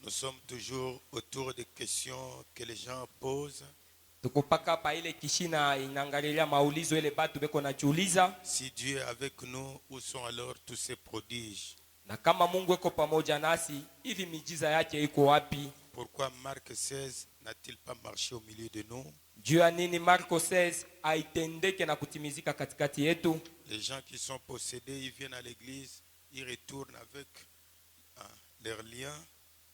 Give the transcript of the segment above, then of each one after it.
Nous sommes toujours autour des questions que les gens posent. Tukupaka pa ile kishina inaangalilia maulizo ile batu beko najiuliza, Si Dieu est avec nous, où sont alors tous ces prodiges? na kama Mungu eko pamoja nasi, hivi miujiza yake iko wapi? Pourquoi Marc 16 n'a-t-il pas marché au milieu de nous? Juu ya nini Marko 16 aitendeke na kutimizika katikati yetu? Les gens qui sont possédés, ils viennent à l'église, ils retournent avec leurs liens.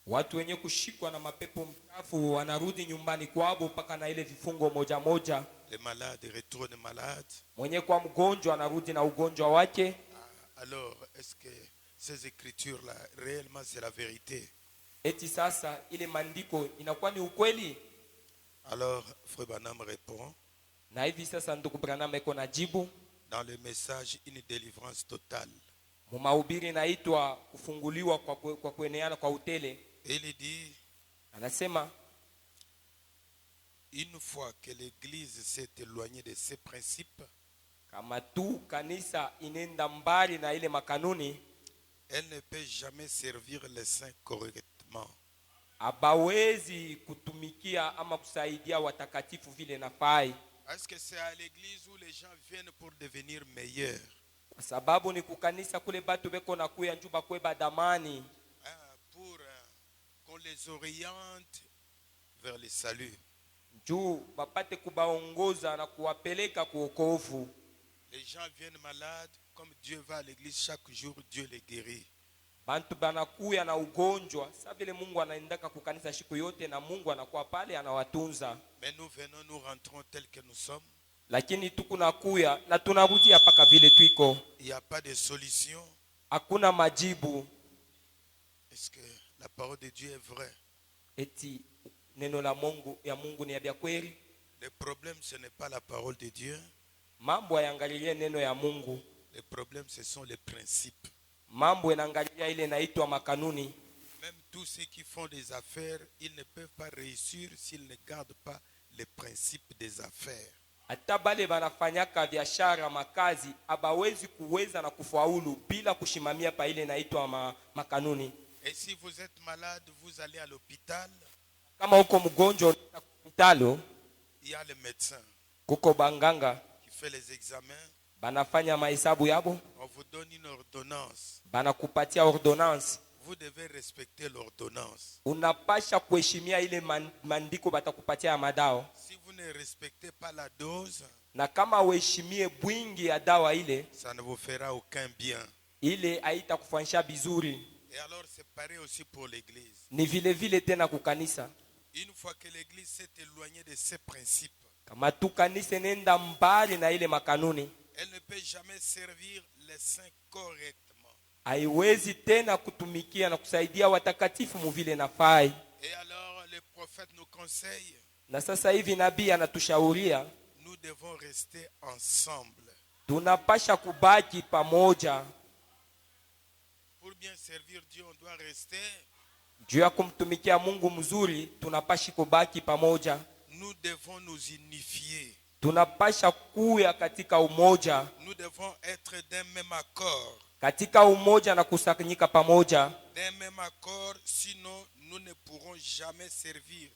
Watu wenye kushikwa na mapepo mchafu wanarudi nyumbani kwao mpaka na ile vifungo moja moja. Les malades retournent malades. Mwenye kwa mgonjwa anarudi na ugonjwa wake. Alors, est-ce que ces écritures-là, réellement, c'est la vérité? Eti sasa ile maandiko inakuwa ni ukweli? Alors, Frère Branham répond, Na hivi sasa ndugu Branham eko na jibu. dans le message, une délivrance totale. Mahubiri inaitwa kufunguliwa kwa kueneana kwa utele. Et il dit, Anasema une fois que l'Église s'est éloignée de ses principes, kama tu kanisa inenda mbali na ile makanuni, elle ne peut jamais servir les saints correctement. abawezi kutumikia ama kusaidia watakatifu vile nafai. Est-ce que c'est à l'Église où les gens viennent pour devenir meilleurs? Kwa sababu ni kukanisa kule batu beko na kuya njuba kweba damani, Pour qu'on les oriente vers le salut. juu bapate kubaongoza na kuwapeleka kuokovu. Les gens viennent malades, comme Dieu va à l'église chaque jour, Dieu les guérit. Bantu banakuya na ugonjwa, sa vile Mungu anaendaka kukanisa siku yote na Mungu anakuwa pale anawatunza. Mais nous venons, nous rentrons tels que nous sommes. Lakini tukunakuya na tunarudia paka vile tuiko. Il n'y a pas de solution. Hakuna majibu. Est-ce que la parole de Dieu est vraie? Eti neno la Mungu ya Mungu ni ya kweli? Le problème, ce n'est pas la parole de Dieu. Mambo yaangalilie neno ya Mungu. Le problème, ce sont les principes. Mambo yanaangalia ile inaitwa makanuni. Même tous ceux qui font des affaires, ils ne peuvent pas réussir s'ils ne gardent pas les principes des affaires. Hata bale banafanyaka biashara makazi abawezi kuweza na kufaulu bila kushimamia pa ile inaitwa makanuni. Et si vous êtes malade, vous allez à l'hôpital. Kama uko mgonjwa hospitalo, Il y a le médecin kuko banganga qui fait les examens. banafanya mahesabu yabo, On vous donne une ordonnance. banakupatia ordonnance. Vous devez respecter l'ordonnance. Unapasha kuheshimia ile mandiko batakupatia ya madao. Si vous ne respectez pas la dose, Na kama uheshimie bwingi ya dawa ile, ça ne vous fera aucun bien. ile haitakufanyisha bizuri. Et alors c'est pareil aussi pour l'église. Ni vile vile tena kukanisa. Une fois que l'église s'est éloignée de ses principes, Kama tu kanisa nenda mbali na ile makanuni, elle ne peut jamais servir les saints correctement. haiwezi tena kutumikia na kusaidia watakatifu muvile nafai. Et alors le prophète nous conseille, Na sasa hivi nabii anatushauria nous devons rester ensemble. tunapasha kubaki pamoja. Pour bien servir Dieu, on doit rester. Juu ya kumtumikia Mungu mzuri, tunapashi kubaki pamoja. Nous devons nous unifier. Tunapasha kuya katika umoja. Nous devons être d'un même accord. Katika umoja na kusanyika pamoja. D'un même accord, sinon nous ne pourrons jamais servir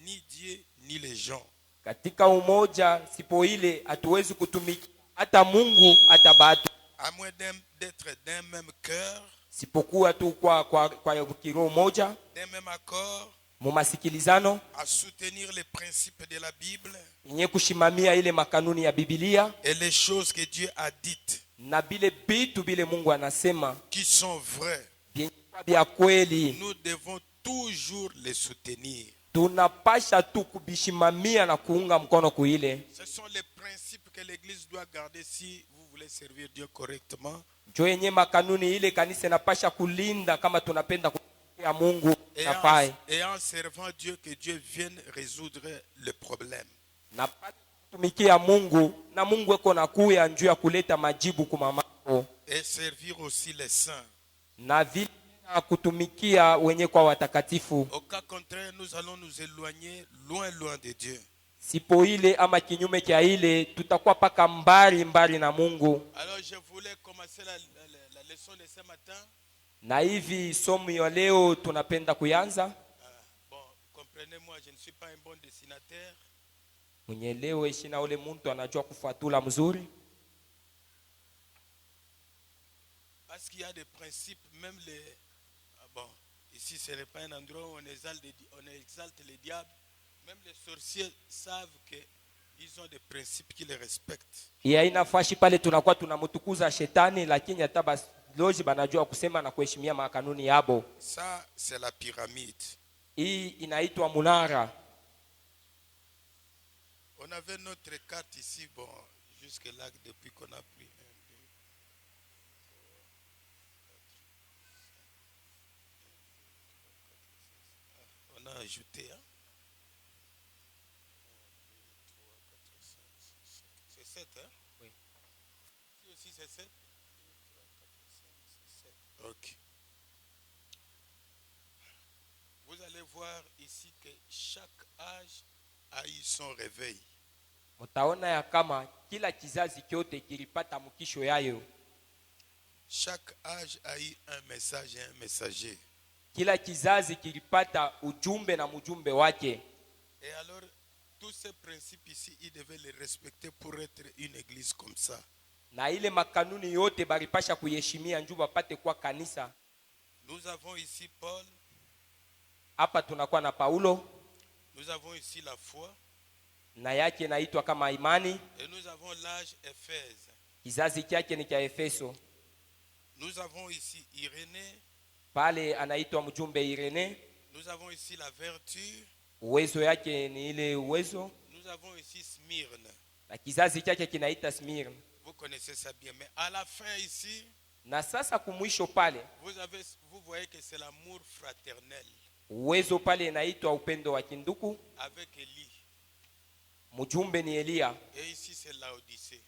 ni Dieu ni les gens. Katika umoja, sipo ile hatuwezi kutumikia hata Mungu hata batu. À moins d'être d'un même cœur, Sipokuwa tu kwa kiroho moja, d'un même accord, mu masikilizano, à soutenir les principes de la Bible yenye kushimamia ile makanuni ya Biblia et les choses que Dieu a dites, na bile bitu bile Mungu anasema qui sont vraies. bya kweli. Nous devons toujours les soutenir. Tunapasha tu kubishimamia na kuunga mkono kuile. Ce sont les principes que l'Église doit garder si vous voulez servir Dieu correctement. Jo yenye makanuni ile kanisa napasha kulinda kama tunapenda kutumikia Mungu nafai. Et en servant Dieu, que Dieu vienne résoudre le problème. Na kutumikia Mungu na Mungu eko na kuya njuu ya kuleta majibu kwa mambo. Et servir aussi les saints. Na vile kutumikia wenye kwa watakatifu. Au cas contraire, nous allons nous éloigner loin de Dieu. Sipo ile ama kinyume cha ile tutakuwa paka mbali na Mungu. Alors je voulais commencer la leçon de ce matin Na hivi somo ya leo tunapenda kuanza Comprenez-moi, je ne suis pas un bon dessinateur. Mwenyelewe shina ule muntu anajua kufuatula mzuri. Parce qu'il y a des principes, même les... Ah bon, ici ce n'est pas un endroit où on exalte les diables. Même les sorciers savent qu'ils ont des principes qu'ils respectent. Ya inafashi pale tunakuwa tunamtukuza shetani, lakini hata balozi banajua kusema na kuheshimia makanuni yabo. Ça, c'est la pyramide. Hii inaitwa munara. On avait notre carte ici, bon, jusque là, depuis qu'on a pris 1, 2, 3, 4, 5, 6. On a ajouté, hein? 1, 2, 3, 4, 5, 6, 7, hein? Oui. Ici aussi c'est 7. 1, 2, 3, 4, 5, 6, 7. Ok. Vous allez voir ici que chaque âge a eu son réveil. Mtaona ya kama kila kizazi kyote kilipata mkisho yayo. Chaque âge a eu un message et un messager. Kila kizazi kilipata ujumbe na mjumbe wake. Et alors, tous ces principes ici, ils devaient les respecter pour être une église comme ça. Na ile makanuni yote baripasha kuyeshimia njoo bapate kwa kanisa. Nous avons ici Paul. Hapa tunakuwa na Paulo. Nous avons ici la foi. Na yake inaitwa kama imani. Et nous avons l'âge Éphèse. Kizazi chake ni cha Efeso. Nous avons ici Irénée. Pale anaitwa mjumbe Irénée. Nous avons ici la vertu. Uwezo yake ni ile uwezo. Nous avons ici Smyrne. Na kizazi chake kinaita Smyrne. Vous connaissez ça bien, mais à la fin ici, na sasa kumwisho pale vous voyez que c'est l'amour fraternel. Uwezo pale inaitwa upendo wa kinduku. Avec Élie. Mjumbe ni Elia. Et ici c'est Laodicée.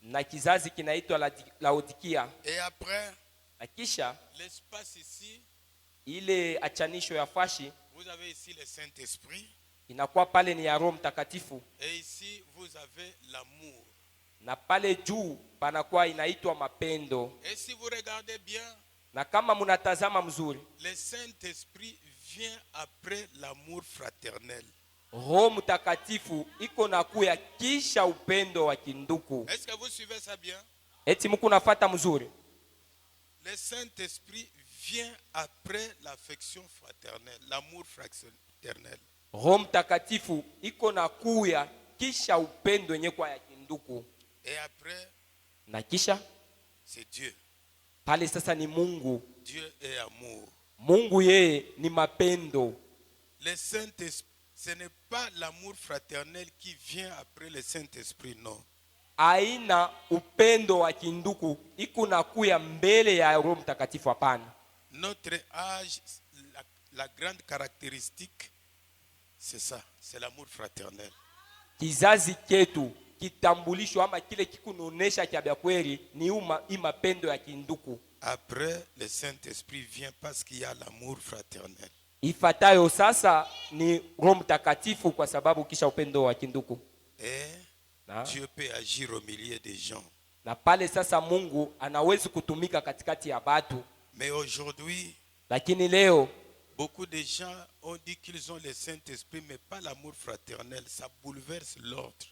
Na kizazi kinaitwa Laodikia. Et après, na kisha l'espace ici, ile achanisho ya fashi, vous avez ici le Saint-Esprit. Inakuwa pale ni ya Roho Mtakatifu. Et ici vous avez l'amour. Na pale juu panakuwa inaitwa mapendo. Et si vous regardez bien, na kama mnatazama mzuri, le Saint-Esprit vient après l'amour fraternel. Roho Mtakatifu iko na kuya kisha upendo wa kinduku. Est-ce que vous suivez ça bien? Eti mko nafuata mzuri? Le Saint-Esprit vient après l'affection fraternelle, l'amour fraternel. Roho Mtakatifu iko na kuya kisha upendo wenye kwa ya kinduku. Et après, na kisha c'est Dieu. Pale sasa ni Mungu. Dieu est amour. Mungu yeye ni mapendo. Le Saint-Esprit, ce n'est pas l'amour fraternel qui vient après le Saint-Esprit, non. Aina upendo wa kinduku iko na kuya mbele ya Roho Mtakatifu, hapana. Notre âge, la grande caractéristique, c'est ça, c'est l'amour fraternel. Kizazi chetu kitambulisho ama kile kikunonesha cha kweli ni mapendo ya kinduku. Après, le Saint-Esprit vient parce qu'il y a l'amour fraternel. Ifatayo sasa ni Roho Mtakatifu kwa sababu kisha upendo wa kinduku. Et Dieu peut agir au milieu des gens. Na pale sasa Mungu anaweza kutumika katikati ya watu. Mais aujourd'hui, lakini leo beaucoup de gens ont dit qu'ils ont le Saint-Esprit mais pas l'amour fraternel, ça bouleverse l'ordre.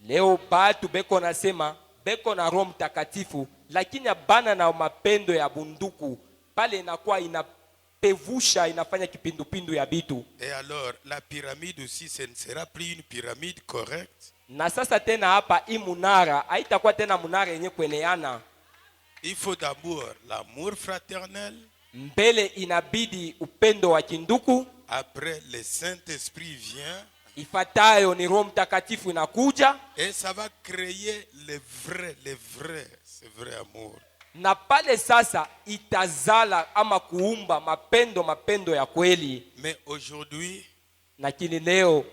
Leo batu beko nasema beko na Roho Mtakatifu lakini bana na mapendo ya bunduku, pale inakuwa inapevusha, inafanya kipindupindu ya bitu. Et alors la pyramide aussi, ce ne sera plus une pyramide correcte. Na sasa tena hapa hii munara haitakuwa tena munara yenye kueleana. Il faut d'abord l'amour fraternel. Mbele inabidi upendo wa kinduku. Après le Saint-Esprit vient. Ifatayo ni Roho Mtakatifu inakuja. Et ça va créer le vrai, c'est vrai amour. Na pale sasa itazala ama kuumba mapendo ya kweli. Mais aujourd'hui, lakini leo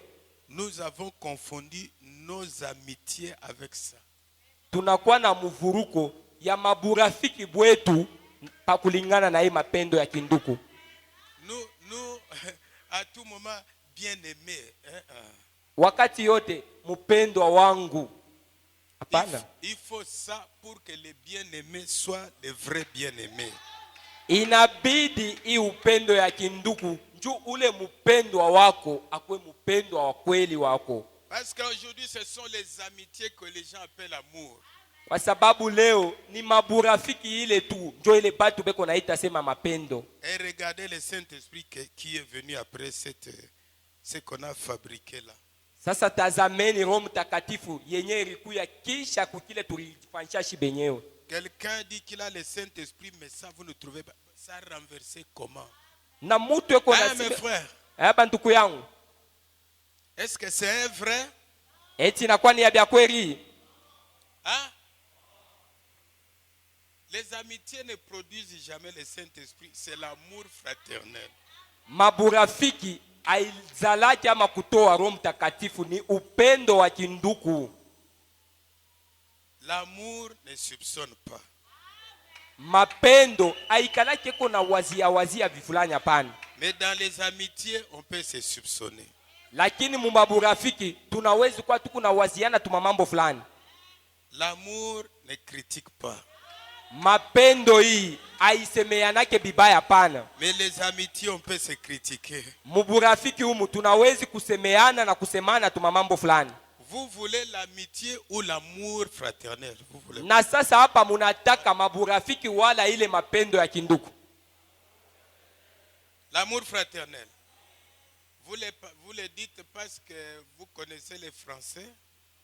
nous avons confondu nos amitiés avec ça. Tunakuwa na mvuruko ya maburafiki bwetu pa kulingana na hii mapendo ya kinduku. Nous à tout moment bien aimé. Wakati yote mpendwa wangu. Hapana. Il faut ça pour que les bien-aimés soient les vrais bien-aimés. Inabidi hii upendo ya kinduku njoo ule mpendwa wako akuwe mpendwa wa kweli wako. Parce qu'aujourd'hui, ce sont les amitiés que les gens appellent amour. Kwa sababu leo ni maburafiki ile tu njoo ile batu beko naita sema mapendo. Et regardez le Saint-Esprit qui est venu après ce qu'on a fabriqué là. Sasa tazameni Roho Mtakatifu yenye ilikuya kisha kukile tulifanyisha shibenyewe. Quelqu'un dit qu'il a le Saint-Esprit, mais ça vous ne trouvez pas. Ça a renversé comment? Na mutu eko na mes frères. Bantuku yangu. Est-ce que c'est vrai? Eti inakuwa ni ya bya kweli? Hein? Les amitiés ne produisent jamais le Saint-Esprit, c'est l'amour fraternel. Maburafiki aizalaki ama kutoa Roho Mtakatifu ni upendo wa kinduku. L'amour ne soupçonne pas. Mapendo aikalaki eko na wazia vifulani hapana. Mais dans les amitiés, on peut se soupçonner. Lakini mumaburafiki tunawezi kwa tuku na waziana tuma mambo fulani. L'amour ne critique pas. Mapendo hii aisemeanake bibaya hapana. Mais les amitiés, on peut se critiquer. Muburafiki humu tunawezi kusemeana na kusemana tuma mambo fulani. Vous voulez l'amitié ou l'amour fraternel? Vous voulez? Na sasa hapa munataka maburafiki wala ile mapendo ya kinduku? L'amour fraternel. Vous le dites parce que vous connaissez les Français?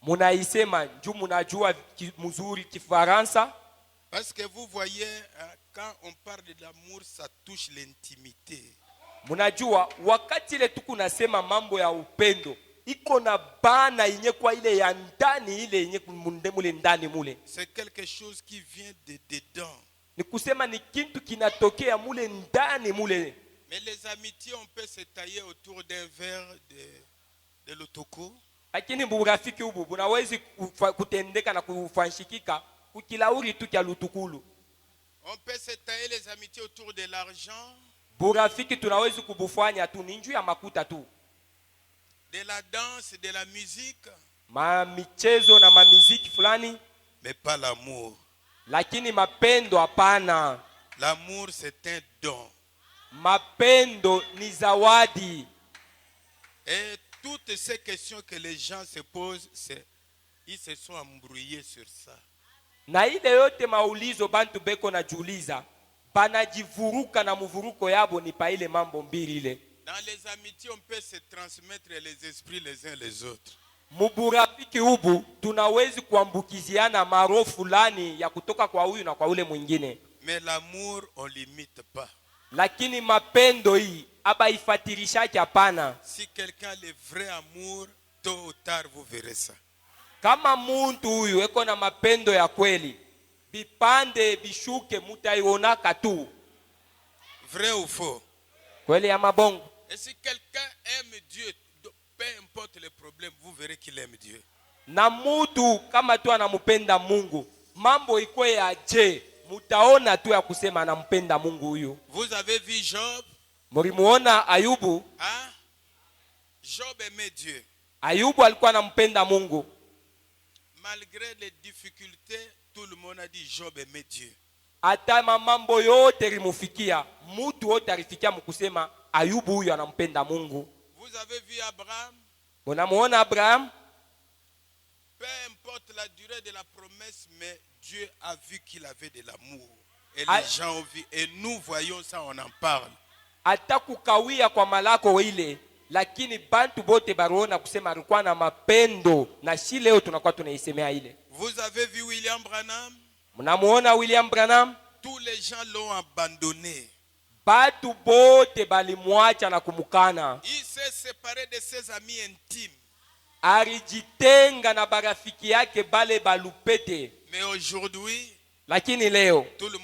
Munaisema njoo munajua mzuri Kifaransa? Parce que vous voyez, quand on parle de l'amour, ça touche l'intimité. Munajua wakati ile tuku nasema mambo ya upendo iko na bana yenye kwa ile ya ndani ile yenye mule ndani mule. C'est quelque chose qui vient de dedans. Ni kusema ni kitu kinatokea mule ndani mule. Mais les amitiés, on peut se tailler autour d'un verre de l'otoko. Lakini burafiki hubu bunawezi kutendeka na kufanshikika kukilauri tu kya lutukulu. On peut se tailler les amitiés autour de l'argent. Burafiki tunawezi kubufanya tu ninju ya makuta tu. De la danse, de la musique. Ma michezo na mamiziki fulani. Mais pas l'amour. Lakini mapendo hapana. L'amour c'est un don. Mapendo ni zawadi. Et toutes ces questions que les gens se posent, ils se sont embrouillés sur ça. Na ile yote maulizo bantu beko na juliza banajivuruka na muvuruko yabo ni pa ile mambo mbili ile. Dans les amitiés, on peut se transmettre les esprits les uns les autres. Muburafiki hubu tunawezi kuambukiziana maro fulani ya kutoka kwa huyu na kwa ule mwingine. Mais l'amour on limite pas. Lakini mapendo hii aba ifatirishaje hapana. Si quelqu'un a le vrai amour, tôt ou tard vous verrez ça. Kama muntu huyu eko na mapendo ya kweli, bipande bishuke mutaionaka tu. Vrai ou faux? Kweli ya mabongo. Et si quelqu'un aime Dieu, peu importe le problème, vous verrez qu'il aime Dieu. Na mutu kama tu anamupenda Mungu, mambo ikwe ya je, mutaona tu ya kusema anampenda Mungu huyu. Vous avez vu Job? Mlimuona Ayubu? Hein? Job aimait Dieu. Ayubu alikuwa anampenda Mungu. Malgré les difficultés, tout le monde a dit Job aimait Dieu. Hata mambo yote limufikia, mutu wote alifikia mkusema Ayubu huyu anampenda Mungu. Vous avez vu Abraham? Munamuona Abraham? Peu importe la durée de la promesse, mais Dieu a vu qu'il avait de l'amour. Et les gens ont vu. Et nous voyons ça, on en parle. Hata kukawia kwa malako ile, lakini bantu bote barona kusema alikuwa na mapendo na shi leo tunakuwa tunaisemea ile. Vous avez vu William Branham? Munamuona William Branham? Tous les gens l'ont abandonné. Batu bote balimwacha na kumukana. Il s'est séparé de ses amis intimes. Arijitenga na barafiki yake bale balupete. Mais aujourd'hui, lakini leo tout le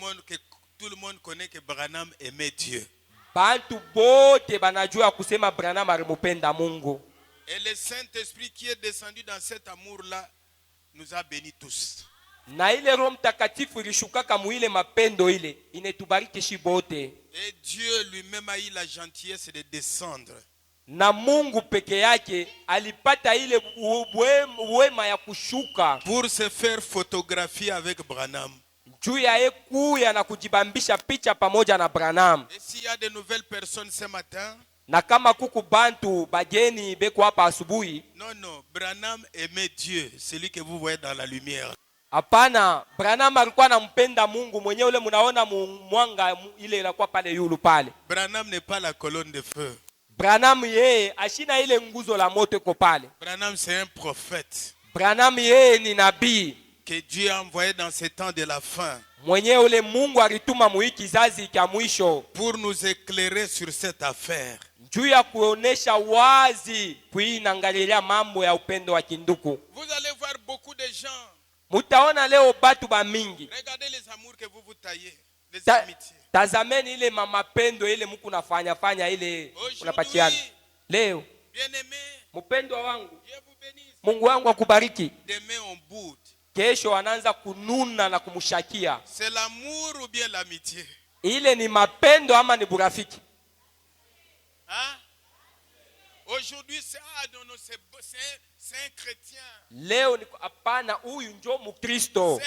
monde connaît que Branham aimait Dieu. Bantu bote banajua kusema Branham alimupenda Mungu. Et le Saint-Esprit qui est descendu dans cet amour-là nous a bénis tous. Na ile Roho Mtakatifu ilishukaka muile mapendo ile inetubariki shibote. Et Dieu lui-même a eu la gentillesse de descendre. Na Mungu peke yake alipata ile wema ya kushuka pour se faire photographier avec Branham. Juu ya ekuya na kujibambisha picha pamoja na Branham. Et s'il y a de nouvelles personnes ce matin, Na kama kuku bantu bageni beko hapa asubuhi, Non, non, Branham aimait Dieu, celui que vous voyez dans la lumière. hapana, Branham alikuwa anampenda Mungu mwenyewe, ule mnaona mwanga ile inakuwa pale yulu pale. Branham n'est pas la colonne de feu. Branham yeye ashina ile nguzo la moto iko pale. Branham, c'est un prophète Branham yeye ni nabii que Dieu a envoyé dans ces temps de la fin mwenyewe ule Mungu alituma mu kizazi cha mwisho pour nous éclairer sur cette affaire. juu ya kuonesha wazi kuinangalilia mambo ya upendo wa kinduku. Vous allez voir beaucoup de gens. Mutaona leo batu ba mingi. Regardez les amours que vous vous taillez, les amitiés. Tazameni ile mapendo ile mku nafanya ile unapatiana. Leo bien-aimé, mpendwa wangu, Dieu vous bénisse. Mungu wangu akubariki. Demain on boude. Kesho anaanza kununa na kumshakia. C'est l'amour ou bien l'amitié? Ile ni mapendo ama ni burafiki? Hein? Aujourd'hui c'est non, c'est un chrétien. Leo ni hapana, huyu njo Mkristo.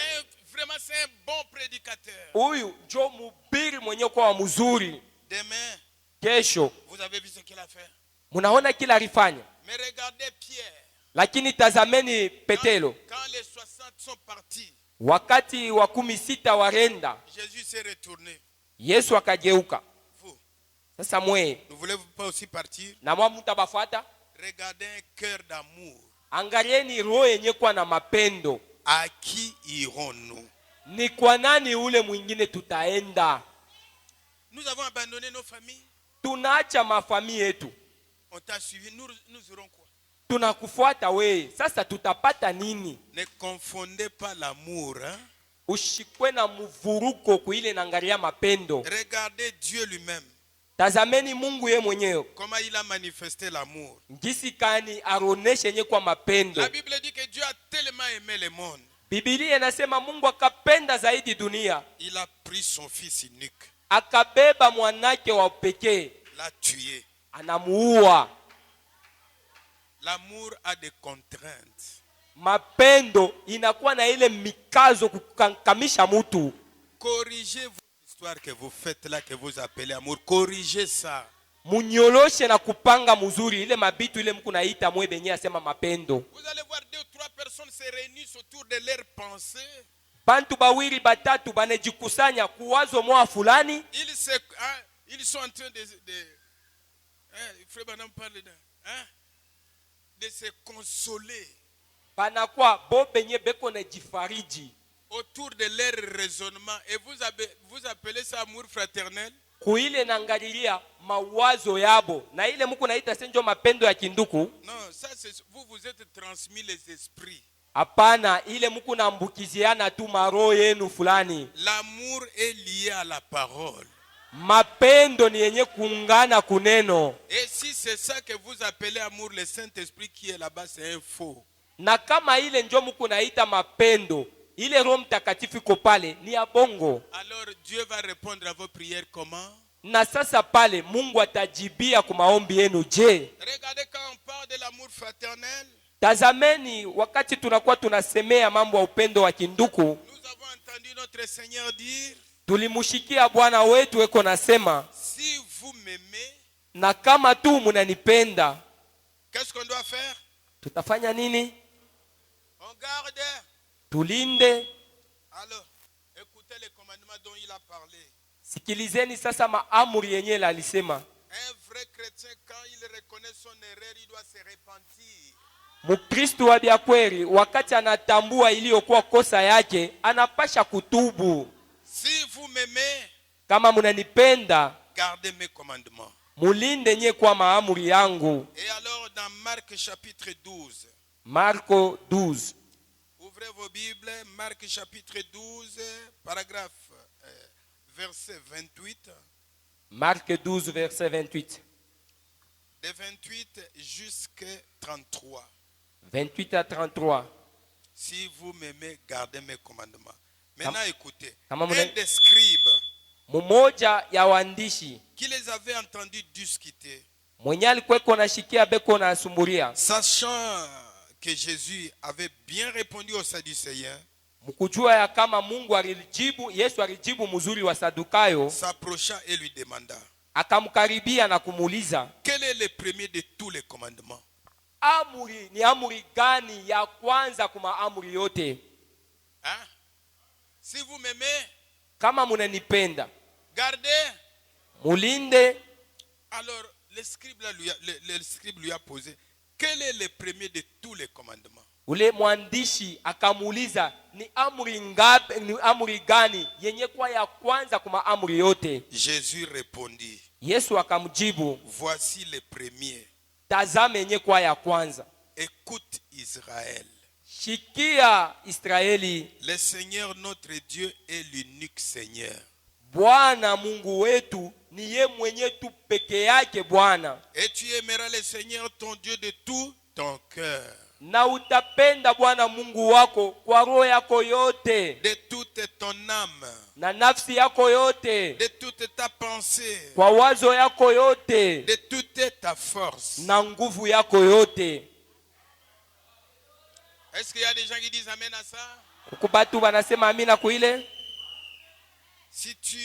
Vraiment c'est un bon prédicateur. Huyu njo mhubiri mwenye kwa mzuri. Demain, Kesho vous avez vu ce qu'il a fait? munaona kila alifanya. Mais regardez Pierre. Lakini tazameni Petelo. Quand les 60 sont partis, Wakati wa 16 warenda, Jésus s'est retourné. Yesu akageuka. Vous, Sasa mwe, ne voulez-vous pas aussi partir? na mwa mtabafuata? Regardez un cœur d'amour. Angalieni roho yenye kwa na mapendo. À qui irons-nous? Ni kwa nani ule mwingine tutaenda? Nous avons abandonné nos familles. Tunaacha mafamii yetu. On t'a suivi. Nous aurons quoi? Tunakufuata we. Sasa tutapata nini? Ne confondez pas l'amour. Hein? Ushikwe na mvuruko kuile nangalia mapendo. Regardez Dieu lui-même. Tazameni Mungu ye mwenyewe. Comment il a manifesté l'amour. Ngisi kani aroneshe nye kwa mapendo. La Bible dit que Dieu a tellement aimé le monde. Biblia inasema Mungu akapenda zaidi dunia. Il a pris son fils unique. Akabeba mwanake wa pekee. L'a tué. Anamuua. L'amour a des contraintes. Mapendo inakuwa na ile mikazo kukankamisha mtu. Corrigez vos histoires que vous faites là, que vous appelez amour. Corrigez ça. Munyoloshe na kupanga mzuri ile mabitu ile mku naita mwe benye asema mapendo. Vous allez voir 2 ou 3 personnes se réunissent autour de leurs pensées. Bantu bawiri batatu banejikusanya kuwazo mwa fulani. Ils sont en train Frère Branham parle de se consoler. Banakwa bo benye beko na jifariji autour de leur raisonnement. Et vous appelez ça amour fraternel? Kuile nangalilia mawazo yabo na ile mku naita senjo mapendo ya kinduku. Non, ça c'est vous êtes transmis les esprits. Hapana, ile mku nambukiziana tu maro yenu fulani. L'amour est lié à la parole. Mapendo ni yenye kuungana kuneno. Et si c'est ça que vous appelez amour, le Saint-Esprit qui est là-bas, c'est un faux. Na kama ile njo mku naita mapendo, ile Roho Mtakatifu iko pale ni ya bongo. Alors Dieu va répondre à vos prières comment? Na sasa pale Mungu atajibia kwa maombi yenu je? Regardez quand on parle de l'amour fraternel. Tazameni wakati tunakuwa tunasemea mambo ya upendo wa kinduku. Nous avons entendu notre Seigneur dire, tulimushikia Bwana wetu eko nasema, si vous m'aimez, na kama tu munanipenda, qu'est-ce qu'on doit faire? Tutafanya nini? On garde. Tulinde. Alors, écoutez les commandements dont il a parlé. Sikilizeni sasa maamuri yenyewe alisema. Un vrai chrétien, quand il reconnaît son erreur, il doit se repentir. Mkristo wa biakweli wakati anatambua iliyokuwa kosa yake anapasha kutubu. Si vous m'aimez, kama munanipenda, gardez mes commandements. Mulinde nye kwa maamuri yangu. Et alors dans Marc chapitre 12. Marco 12. Ouvrez vos Bibles, Marc chapitre 12, paragraphe verset 28. Marc 12 verset 28. De 28 jusqu'à 33. 28 à 33. Si vous m'aimez, gardez mes commandements. Maintenant écoutez. Un des scribes mmoja ya waandishi qui les avait entendus discuter, mwenye alikuwa anashikia beko na sumburia, sachant que Jésus avait bien répondu aux Sadducéens, mkujua ya kama Mungu alijibu, Yesu alijibu mzuri wa Sadukayo, s'approcha et lui demanda, akamkaribia na kumuuliza, quel est le premier de tous les commandements? amri ni amri gani ya kwanza kuma amri yote? Hein? Si vous m'aimez, Kama munanipenda, gardez. mulinde. Alors, le scribe lui a posé, quel est le premier de tous les commandements? Ule mwandishi akamuuliza, ni amri ngapi, ni amri gani yenye kwa ya kwanza kuma amri yote? Jésus répondit, Yesu akamjibu, voici le premier. tazame yenye kwa ya kwanza. Écoute Israël. Shikia Israeli, Le Seigneur notre Dieu est l'unique Seigneur. Bwana Mungu wetu ni ye mwenye tu peke yake Bwana. Et tu aimeras le Seigneur ton Dieu de tout ton cœur, Na utapenda Bwana Mungu wako kwa roho yako yote, de toute ton âme, na nafsi yako yote, de toute ta pensée, kwa wazo yako yote, de toute ta force. na nguvu yako yote. Est-ce qu'il y a des gens qui disent amen à ça? Kubatu banasema amina kuile. Si tu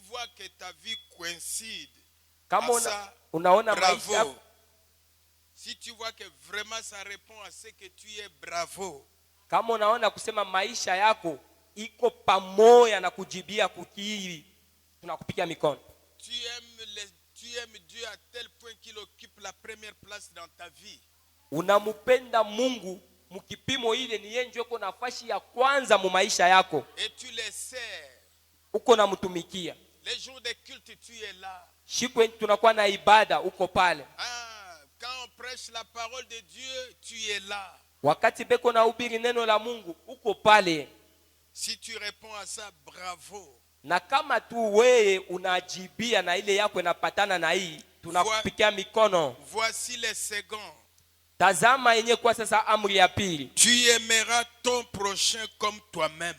vois que ta vie coïncide Kama à ça, unaona maisha, bravo. Si tu vois que vraiment ça répond à ce que tu es, bravo. kama unaona kusema maisha yako iko pamoja na kujibia kukiri, tunakupiga mikono. Tu aimes Dieu à tel point qu'il occupe la première place dans ta vie. Unamupenda Mungu mukipimo ile ni yeye ndio uko nafasi ya kwanza mu maisha yako. Et tu les sers. Uko namtumikia. Les jours de culte, tu es là. Siku tunakuwa na ibada uko pale. Quand on prêche la parole de Dieu, tu es là. Wakati beko na ubiri neno la Mungu uko pale. Si tu réponds à ça, bravo. Na kama tu wewe unajibia na ile yako inapatana na hii, tunakupikia mikono. Voici les seconds. Tazama yenye kwa sasa amri ya pili. Tu aimeras ton prochain comme toi-même.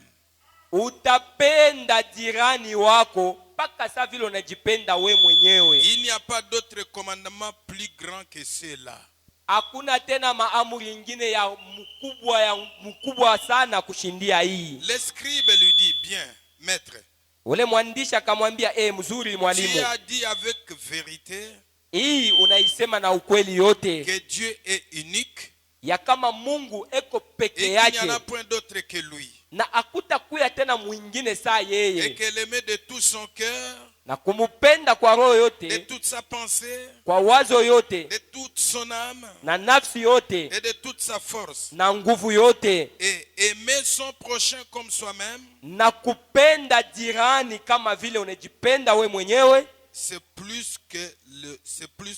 Utapenda jirani wako mpaka saa vile unajipenda we mwenyewe. Il n'y a pas d'autre commandement plus grand que cela. Hakuna tena maamri ingine ya mkubwa sana kushindia hii. Le scribe lui dit, bien, maître. Ule mwandishi akamwambia, mzuri mwalimu. Tu as dit avec vérité hii unaisema na ukweli yote. Que Dieu est unique. Ya kama Mungu eko peke Et yake. qu'il n'y en a point d'autre que lui. Na hakutakuya tena mwingine saa yeye. Et qu'elle aimait de tout son cœur. Na kumupenda kwa roho yote. De toute sa pensée. Kwa wazo yote. De toute son âme. Na nafsi yote. Et de toute sa force. Na nguvu yote. Et aimer son prochain comme soi-même. Na kupenda jirani kama vile unajipenda we mwenyewe. C'est plus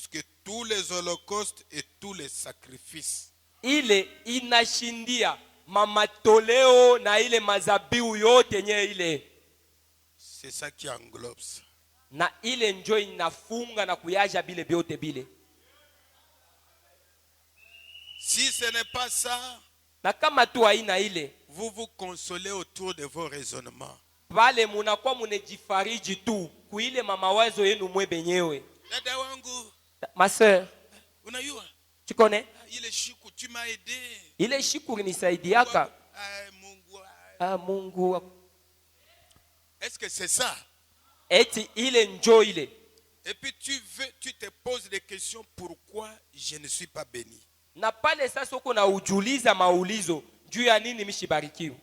que tous les holocaustes et tous les sacrifices. Ile inashindia mamatoleo na ile mazabiu yote nye ile. C'est ça qui englobe ça. Na ile njo inafunga na kuyaja bile biote bile. Si ce n'est pas ça, na kama tu haina ile, vous vous consolez autour de vos raisonnements. Pale munakuwa munejifariji tu kuile mamawazo yenu mwe benyewe. Dada wangu, ma sœur, unayua? Chikone? Ile shiku tu m'as aidé. Ile shiku nisaidiaka. Mungu. Est-ce que c'est ça? Eti ile njo ile. Et puis tu te poses des questions, pourquoi je ne suis pas béni? Na pale sasa uko na ujuliza maulizo, juu ya nini mishibarikiwa?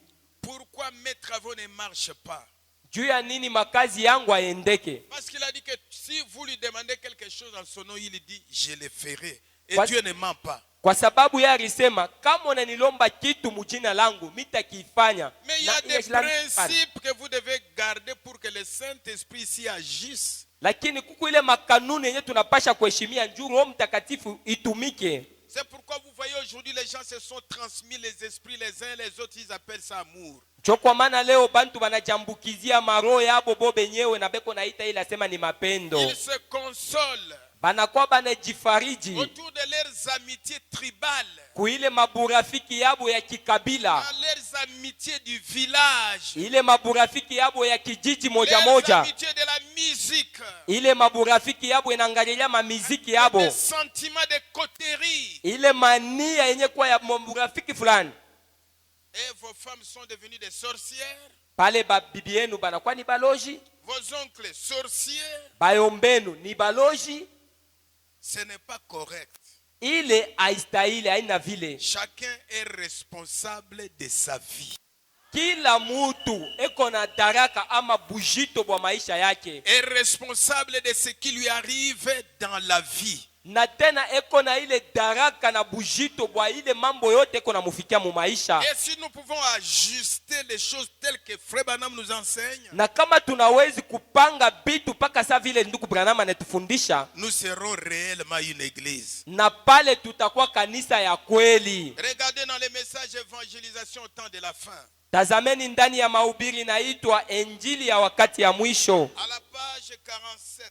Pourquoi mes travaux ne marchent pas? Juu ya nini makazi yangu aendeke? Parce qu'il a dit que si vous lui demandez quelque chose en son nom, il dit je le ferai. Et Dieu ne ment pas. Kwa sababu yeye alisema kama unanilomba kitu mjina langu mitakifanya. Mais il y a des principes que vous devez garder pour que le Saint-Esprit s'y agisse. Lakini kuku ile makanuni yenye tunapasha kuheshimia njoo Roho Mtakatifu itumike. C'est pourquoi vous voyez aujourd'hui les gens se sont transmis les esprits les uns les autres, ils appellent ça amour. Kwa maana leo bantu banajambukizia maroho yabo bo benyewe na beko naita ile asema ni mapendo. Ils se consolent. Banakuwa banajifariji autour de leurs amitiés tribales. Kuile maburafiki yabo ya kikabila. Dans leurs amitiés du village. Ile maburafiki yabo ya kijiji moja moja. Les amitiés de la musique. Ile maburafiki yabo inangalilia mamiziki yabo. Les sentiments de coterie. Ile mania yenye kwa ya maburafiki fulani. Et vos femmes sont devenues des sorcières. Pale bibi yenu banakuwa ni baloji. vos oncles sorciers, bayombenu ni baloji, ce n'est pas correct. ile haistahili, haina vile. Chacun est responsable de sa vie. Kila mutu eko na daraka ama bujito bwa maisha yake, Est responsable de ce qui lui arrive dans la vie. na tena eko na ile daraka na bujito bwa ile mambo yote eko na mufikia mu maisha. Et si nous pouvons ajuster les choses telles que Frère Branham nous enseigne, Na kama tunawezi kupanga bitu paka sa vile ndugu Branham anatufundisha, nous serons réellement une église. na pale tutakuwa kanisa ya kweli. Regardez dans les messages d'évangélisation au temps de la fin. Tazameni ndani ya mahubiri inaitwa Injili ya wakati ya mwisho, À la page 47,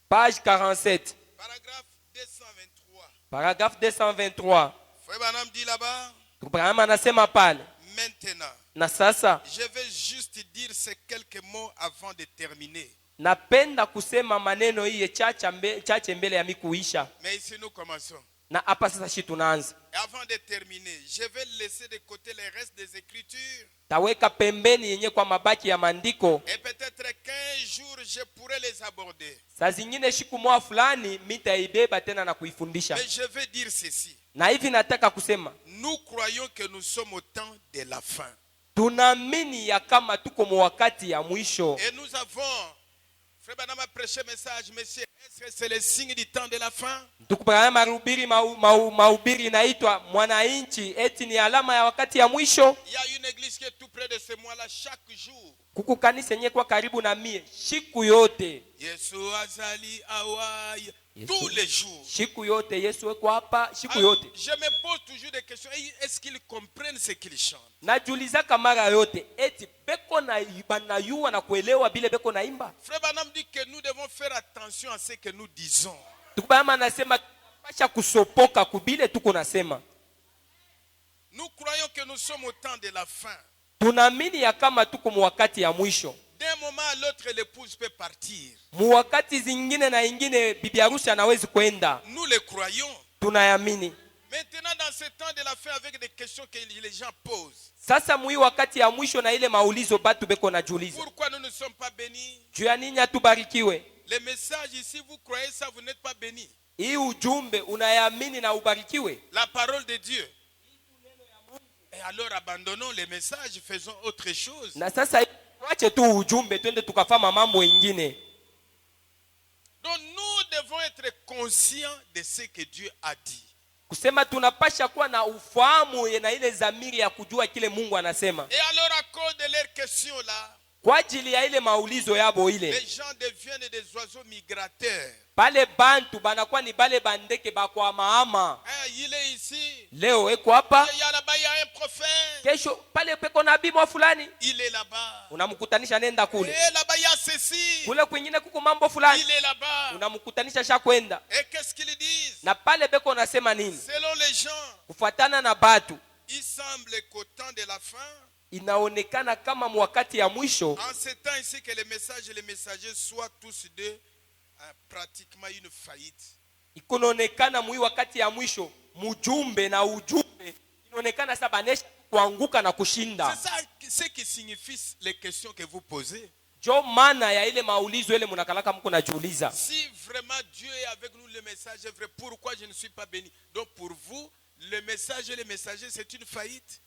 page 47, paragraphe 223. paragraphe 223. Frère Branham dit là-bas, Ndugu Branham anasema pale, maintenant, na sasa je vais juste dire ces quelques mots avant de terminer. napenda kusema maneno hii chache mbele ya mikuisha. Mais ici nous commençons. Na hapa sasa shi tunaanza. Et avant de terminer, je vais laisser de côté les restes des Écritures. Taweka pembeni yenye kwa mabaki ya maandiko. Et peut-être qu'un jour, je pourrai les aborder. Saa zingine siku moja fulani mitaibeba tena na kuifundisha. Mais je vais dire ceci. Na hivi nataka kusema, Nous croyons que nous sommes au temps de la fin. tunaamini ya kama tuko mu wakati ya mwisho. Et nous avons, Frère Branham a prêché message, monsieur, est-ce que c'est le signe du temps de la fin? Ndugu Branham mahubiri mahubiri inaitwa mwananchi eti ni alama ya wakati ya mwisho. Il y a une église qui est tout près de ce mois-là chaque jour. Kuku kanisa yenye kwa karibu na mie siku yote. Yesu azali awai. Tous les jours. Siku yote Yesu eko hapa siku Alors, yote. je me pose toujours des questions. Est-ce qu'ils comprennent ce qu'ils chantent? Najiuliza mara yote eti beko na banayua na kuelewa bile beko naimba. Frère Branham dit que nous devons faire attention à ce que nous disons. Tukubama nasema pasha kusopoka kubile tuko nasema. Nous croyons que nous sommes au temps de la fin. Tunaamini ya kama tuko mu wakati ya mwisho. D'un moment à l'autre, l'épouse peut partir. Mu wakati zingine na ingine bibi harusi anawezi kwenda. Nous le croyons. Tunayamini. Maintenant, dans ce temps de la fin, avec des questions que les gens posent. Sasa mui wakati ya mwisho na ile maulizo batu beko najiuliza. Pourquoi nous ne sommes pas bénis? Juu ya nini atubarikiwe? Les messages ici, vous croyez ça, vous n'êtes pas bénis. Hii ujumbe unayamini na ubarikiwe? La parole de Dieu. Et alors abandonnons les messages, faisons autre chose. Na sasa wache tu ujumbe twende tukafanya mambo mengine. Donc nous devons être conscients de ce que Dieu a dit. Kusema tunapasha kuwa na ufahamu na ile zamiri ya kujua kile Mungu anasema. Et alors à cause de leurs questions là, Kwa ajili ya ile maulizo yabo ile, les gens deviennent des oiseaux migrateurs. pale bantu banakuwa ni bale bandeke bakwa maama. Il est ici. Leo eko hapa, Il y a là-bas, il y a un prophète. kesho pale peko nabii mwa fulani, Il est là-bas. unamkutanisha nenda kule. Et là-bas, il y a ceci. Kule kwingine kuko mambo fulani, Il est là-bas. unamkutanisha sha kwenda. Et qu'est-ce qu'ils disent? Na pale beko nasema nini? Selon les gens, Kufuatana na batu, il semble qu'au temps de la fin, inaonekana kama mwakati ya mwisho, en ce temps ici, que les messages et les messagers soient tous deux pratiquement une faillite. ikoonekana mwi wakati ya mwisho mujumbe na ujumbe inaonekana sasa banesha kuanguka na kushinda. C'est ça ce qui signifie les questions que vous posez. Jo maana ya ile maulizo ile munakalaka mko najiuliza. Si vraiment Dieu est avec nous, le message est vrai, pourquoi je ne suis pas béni? Donc pour vous, le message et les messagers, c'est une faillite.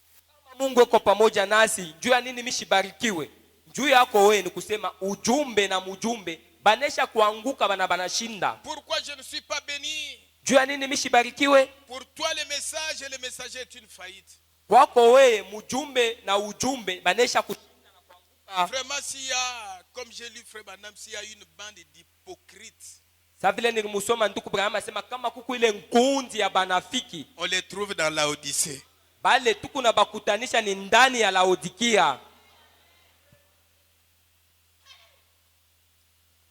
Mungu yuko pamoja nasi, juu ya nini mishibarikiwe? Juu yako wewe ni kusema ujumbe na mujumbe banesha kuanguka banashinda. Pourquoi je ne suis pas béni? Juu ya nini mishibarikiwe? Pour toi, le message et le messager est une faillite. Kwako wewe mujumbe na ujumbe banesha kushinda na kuanguka. Vraiment, s'il y a, comme j'ai lu Frère Branham, s'il y a une bande d'hypocrites, Sasa vile nilimusoma ndugu Branham asema kama kuku ile nkundi ya banafiki, on les trouve dans la Odyssée. bale tuku na bakutanisha ni ndani ya Laodikia.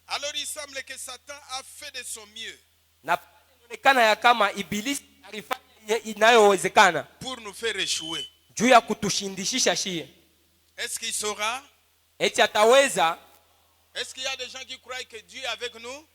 Alors il semble que Satan a fait de son mieux Na inaonekana ya kama ibilisi alifanya inayowezekana pour nous faire échouer. juu ya kutushindishisha shie. Est-ce qu'il saura? Eti ataweza? Est-ce qu'il y a des gens qui croient que Dieu est avec nous?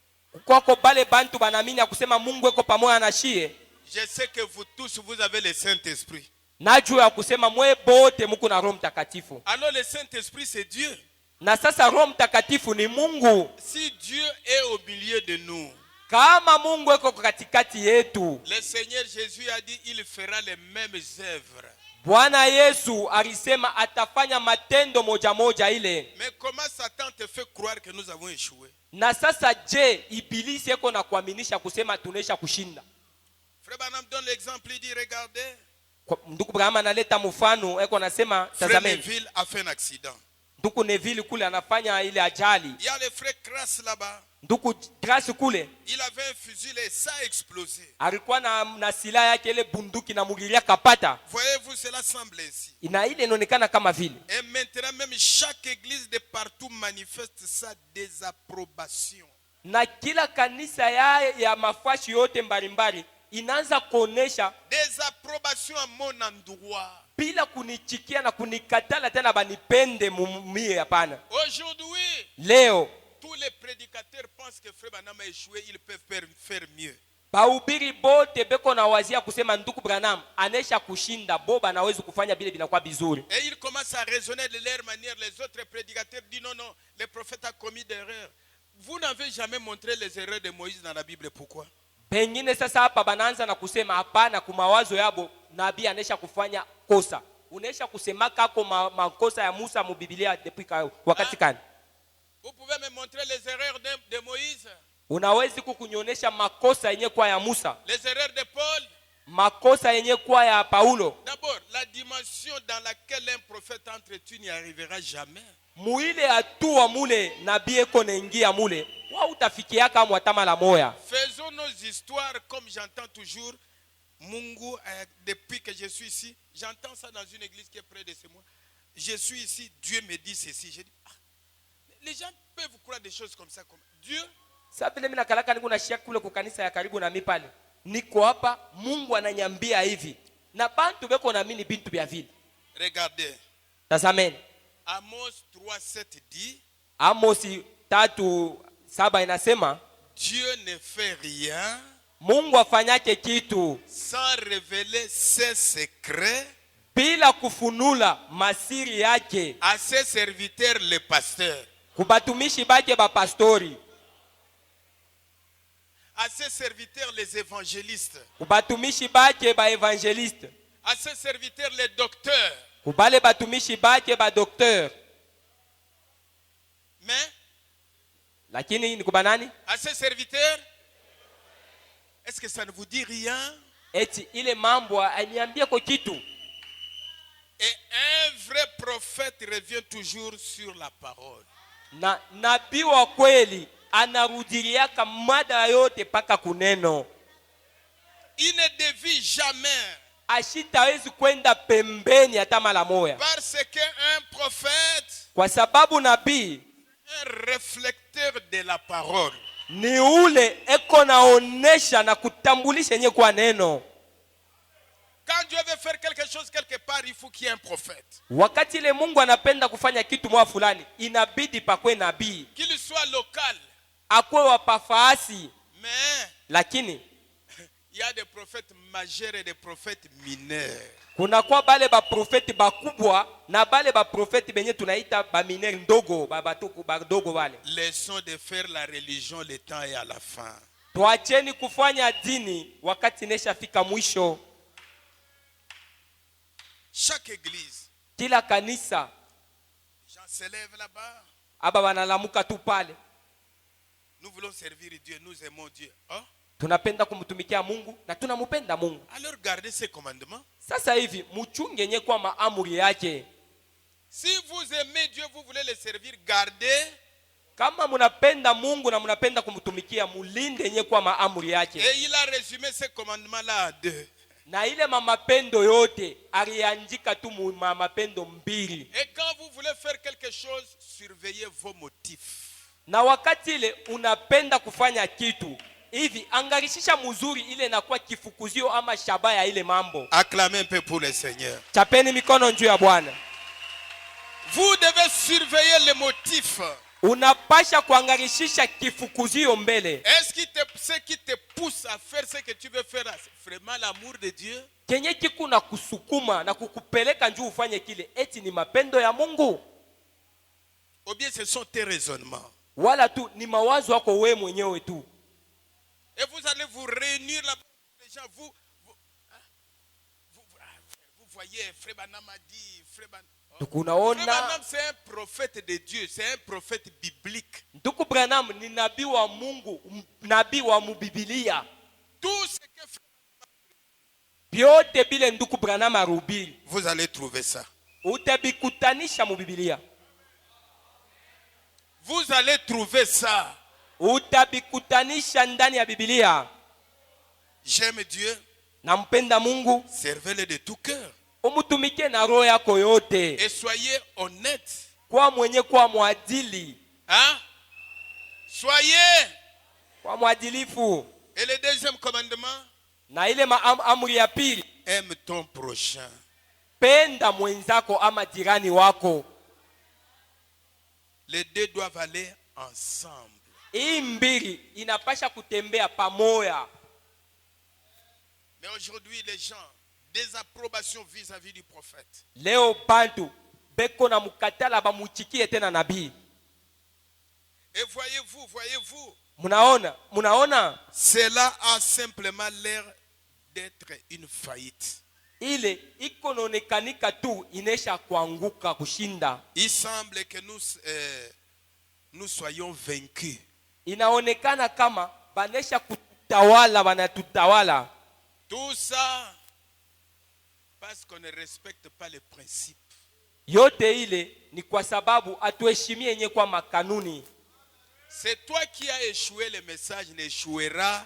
Kwako bale bantu banamini ya kusema Mungu eko pamoja na shie. Je sais que vous tous, vous avez le Saint-Esprit. Na juu ya kusema mwe bote muko na Roho Mtakatifu. Alors le Saint-Esprit, c'est Dieu. Na sasa Roho Mtakatifu ni Mungu. Si Dieu est au milieu de nous, Kama Mungu eko katikati yetu, le Seigneur Jésus a dit il fera les mêmes œuvres. Bwana Yesu alisema atafanya matendo moja moja ile. Mais comment Satan te fait croire que nous avons échoué? Na sasa je, ibilisi eko na kuaminisha kusema tunesha kushinda? Frère Branham donne l'exemple, il dit regardez, Ndugu Branham analeta mfano, eko nasema Frère tazameni. Neville a fait un accident. Ndugu Neville kule anafanya ile ajali. Il y a le frère Crasse là-bas. Ndugu Grace kule Il avait un fusil et ça a explosé. alikuwa na silaha yake ile bunduki na mugilia kapata. Voyez-vous, cela semble ainsi. Ina ile inaonekana kama vile. Et maintenant même chaque église de partout manifeste sa désapprobation. Na kila kanisa ya mafashi yote mbalimbali inaanza kuonesha Désapprobation à mon endroit. bila kunichikia na kunikatala tena banipende mumie hapana. Aujourd'hui, Leo tous les prédicateurs pensent que Frère Branham a échoué, ils peuvent faire mieux. bahubiri bote beko na wazia kusema ndugu Branham anesha kushinda, boba anaweza kufanya vile vinakuwa vizuri. Et ils commencent à raisonner de leur manière. Les autres prédicateurs disent non, non, le prophète a commis des erreurs. Vous n'avez jamais montré les erreurs de Moïse dans la Bible, pourquoi? Pengine sasa hapa banaanza na kusema hapana, kumawazo yabo nabii anesha kufanya kosa. Unesha kusema kako makosa ya Musa mu Biblia depuis wakati kani? Vous pouvez me montrer les erreurs de Moïse, Unawezi kukunyonyesha makosa yenye kwa ya Musa, les erreurs de Paul. makosa yenye kwa ya Paulo. D'abord, la dimension dans laquelle un prophète entre, tu n'y arriveras jamais. Muile hatua mule nabii eko naingia mule, wa utafikia kama atama la moya. Faisons nos histoires comme j'entends toujours. Mungu, depuis que je suis ici, j'entends ça dans une église qui est près de chez moi. Je suis ici, Dieu me dit ceci. Je dis, les gens peuvent croire des choses comme ça. Comme Dieu. Sasa vile mimi nakalaka niko na shaka kule kwa kanisa ya karibu na mimi pale. Niko hapa, Mungu ananyambia hivi. Na bantu beko na mimi bintu bya vile. Regardez. Tazameni. Amos 3:7 dit, Amos 3:7 inasema, Dieu ne fait rien Mungu afanyake kitu sans révéler ses secrets bila kufunula masiri yake à ses serviteurs les pasteurs. kubatumishi bake ba pastori, À ses serviteurs les évangélistes. kubatumishi bake ba evangeliste, À ses serviteurs les docteurs. kubale batumishi bake ba docteur. Mais Lakini ni kubanani? à ses serviteurs, est-ce que ça ne vous dit rien? Eti ile mambo aniambia kwa kitu. Et un vrai prophète revient toujours sur la parole. Na nabii wa kweli anarudiliaka mada yote paka kuneno. Il ne dévie jamais. Ashitawezi kwenda pembeni hata mara moja. Parce qu'un prophète Kwa sababu nabii est un réflecteur de la parole. ni ule eko naonesha na kutambulisha yenye kwa neno. Quand Dieu veut faire quelque chose quelque part, il faut qu'il y ait un prophète. Wakati ile Mungu anapenda kufanya kitu mwa fulani, inabidi pakwe nabii. Qu'il soit local. Akwe wapafaasi. Mais Lakini il y a des prophètes majeurs et des prophètes mineurs. kuna kwa bale ba profeti bakubwa na bale ba profeti benye tunaita ba mineri ndogo, ba batuku badogo bale. Laissons de faire la religion, le temps est à la fin. Tuacheni kufanya dini wakati nesha fika mwisho. Chaque église, Kila kanisa les gens se lèvent là-bas. aba wanalamuka tu pale. Nous voulons servir Dieu, nous aimons Dieu. Oh? Tunapenda kumtumikia Mungu na tunamupenda Mungu. Alors gardez ces commandements. Sasa hivi mchunge yenye kwa maamuri yake. Si vous aimez Dieu, vous voulez le servir, gardez. Kama munapenda Mungu na munapenda kumtumikia, mulinde yenye kwa maamuri yake. Et il a résumé ces commandements-là à 2. Na ile mapendo yote aliandika tu mapendo mbili. Et quand vous voulez faire quelque chose, surveillez vos motifs. Na wakati ile unapenda kufanya kitu hivi, angalishisha mzuri ile inakuwa kifukuzio ama shabaha ya ile mambo. Acclamez un peu pour le Seigneur. Chapeni mikono juu ya Bwana. Vous devez surveiller les motifs. Unapasha kuangalishisha kifukuzio mbele. Est-ce que ce qui te pousse à faire ce que tu veux faire, c'est vraiment l'amour de Dieu? Kenye kiku na kusukuma na kukupeleka njuu ufanye kile, eti ni mapendo ya Mungu? Ou bien ce sont tes raisonnements. wala tu ni mawazo yako wewe mwenyewe tu. Et vous allez vous réunir là-bas, les gens, vous voyez, Frère Branham a dit, Frère Branham c'est un prophète de Dieu, c'est un prophète biblique. Ndugu Branham ni nabii wa Mungu, nabii wa Biblia. Tout ce que Byote bile ndugu Branham arubiri, vous allez trouver ça. Utabikutanisha mu Biblia. Vous allez trouver ça. Utabikutanisha ndani ya Biblia. J'aime Dieu. Nampenda Mungu. Servez-le de tout cœur. Umutumike na roho yako yote. Et soyez honnête. Kwa mwenye kwa mwadili. Hein? Soyez. Kwa mwadilifu. Et le deuxième commandement? Na ile amri ya pili. Aime ton prochain. Penda mwenzako ama jirani wako. Les deux doivent aller ensemble. Hii mbili inapasha kutembea pamoja. Mais aujourd'hui les gens, désapprobation vis-à-vis du prophète. Leo bantu beko na mukatala bamuchikie tena nabii. Et voyez-vous. Munaona? Cela a simplement l'air d'être une faillite. Ile iko nonekanika tu inesha kuanguka kushinda. Il semble que nous soyons vaincus. Inaonekana kama banesha kutawala, banatutawala. Tout ça parce qu'on ne respecte pas les principes. Yote ile ni kwa sababu atuheshimie yenye kwa makanuni. C'est toi qui as échoué, le message n'échouera.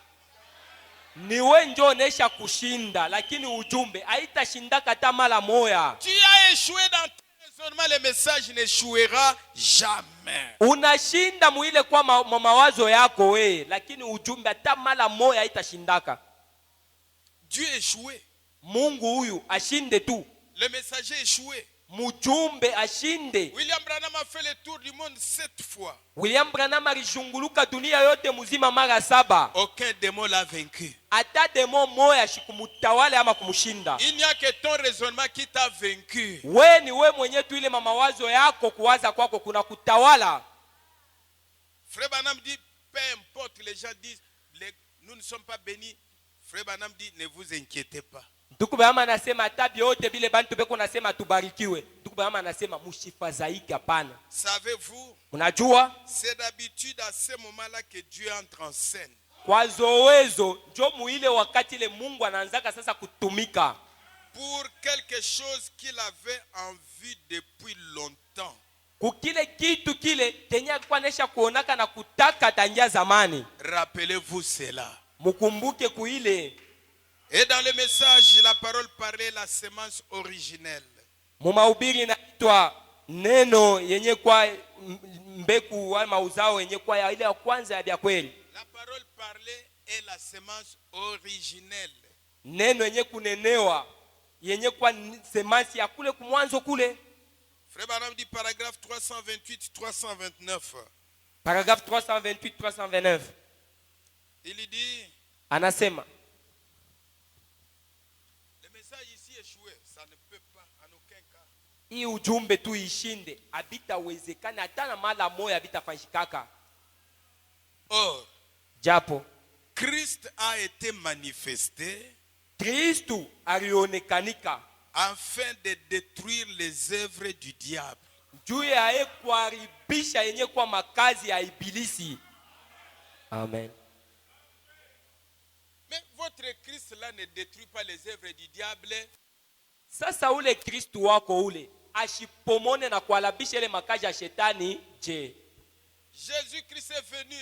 Ni wewe ndio onesha kushinda, lakini ujumbe haitashinda hata mara moja. Tu as échoué dans ton raisonnement, le message n'échouera jamais. Unashinda muile kwa mawazo yako we, lakini ujumbe hata mara moja haitashindaka. Dieu échoué. Mungu huyu ashinde tu. Le messager échoué. Mujumbe ashinde. William Branham a fait le tour du monde 7 fois. William Branham alishunguluka dunia yote mzima mara 7. Aucun démon l'a vaincu. Ata demo moya shikumutawale ama kumushinda. Il n'y a que ton raisonnement qui t'a vaincu. We ni we mwenye tu ile mawazo yako kuwaza kwako kuna kutawala. Frère Branham dit, peu importe, les gens disent, nous ne sommes pas bénis. Frère Branham dit, ne vous inquiétez pas. Ndugu Branham anasema hata byote bile bantu beko nasema tubarikiwe. Ndugu Branham anasema msifadhaike hapana. Savez-vous? Unajua? C'est d'habitude à ce moment-là que Dieu entre en scène. Kwa zowezo njo muile wakati ile Mungu anaanzaka sasa kutumika. Pour quelque chose qu'il avait en vue depuis longtemps. Kukile kitu kile kenye alikuwa nesha kuonaka na kutaka tangia zamani. Rappelez-vous cela. Mukumbuke kuile. Et dans le message, la parole parlait la semence originelle. Mumahubiri inaitwa neno yenye kwa mbeku wa mauzao yenye kwa ya ile ya kwanza ya kweli. La parole parlait est la semence originelle. Neno yenye kunenewa yenye kwa semence ya kule kumwanzo kule. Frère Branham dit paragraphe 328-329. Paragraphe 328-329. Il dit, anasema le message ici échoué, ça ne peut pas en aucun cas. Hii ujumbe tu ishinde, habitawezekana hata na mara moja habitafanyikaka. Or, japo Christ a été manifesté, Kristu alionekanika afin de détruire les œuvres du diable. Juu ya kuharibisha yenye kwa makazi ya ibilisi. Amen. Mais votre Christ là ne détruit pas les œuvres du diable. Sasa ule Kristu wako ule ashipomone na kuhalabisha ile makazi ya shetani je? Jésus Christ est venu.